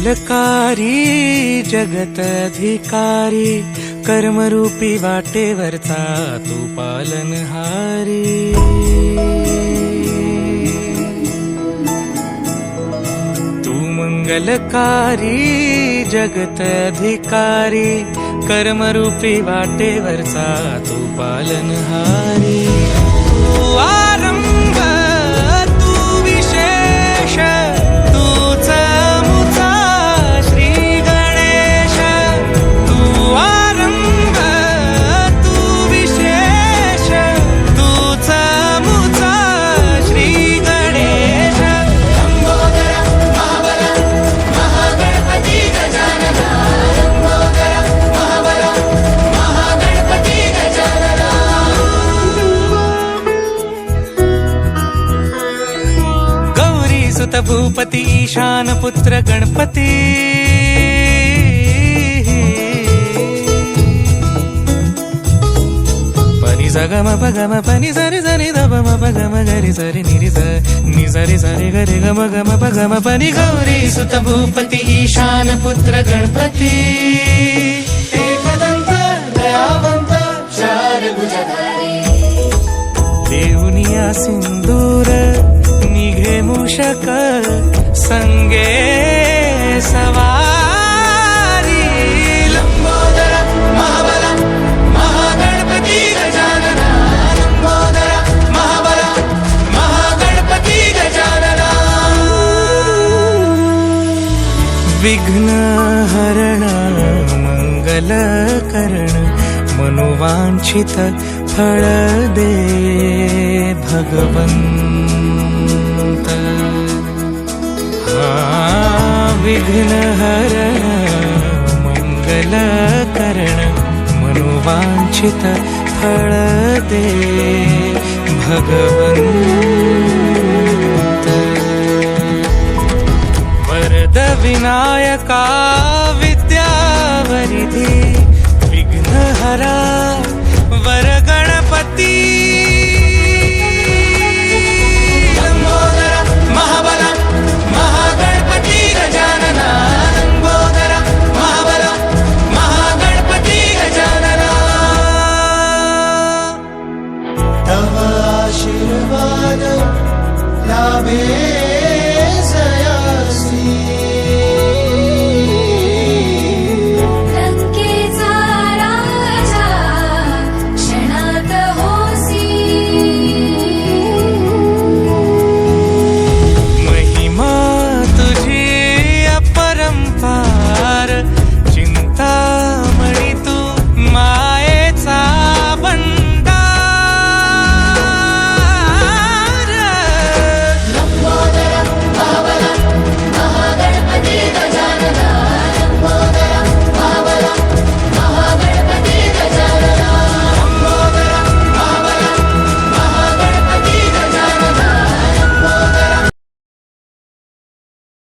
मंगलकारी जगत अधिकारी, कर्मरूपी वाटेवरचा तू पालनहारी। तू मंगलकारी जगत अधिकारी, कर्मरूपी वाटेवरचा तू पालनहारी। तू आरंभ तू विशेष, तूच मुचा श्री गणेश। तू आरंभ तू विशेष, तूच मुचा श्री गणेश। लंबोदर महाबल महागणपती गजानना, लंबोदर महाबल महागणपती गजानना। गौरी सुत भूपती ईशान पुत्र गणपती, पनी सगम पगम पनी सरि सरि ध म पगम गरि सरि निरि स नि सरि सरि गरि गम गम पगम पनी। गौरी सुत भूपती ईशान पुत्र गणपती, एकदंत दयावंत चार भुजधारी। देऊनिया सिंदूर निघे मूषक, संगे सवारी। लंबोदर महाबल महागणपती गजानना, लंबोदर महाबल महागणपती गजानना। विघ्न हरण मंगल करण, मनोवांछित फळ दे भगवंत। विघ्न हरण मंगल करण, मनोवांछित फळ दे भगवंत। वरद विनायका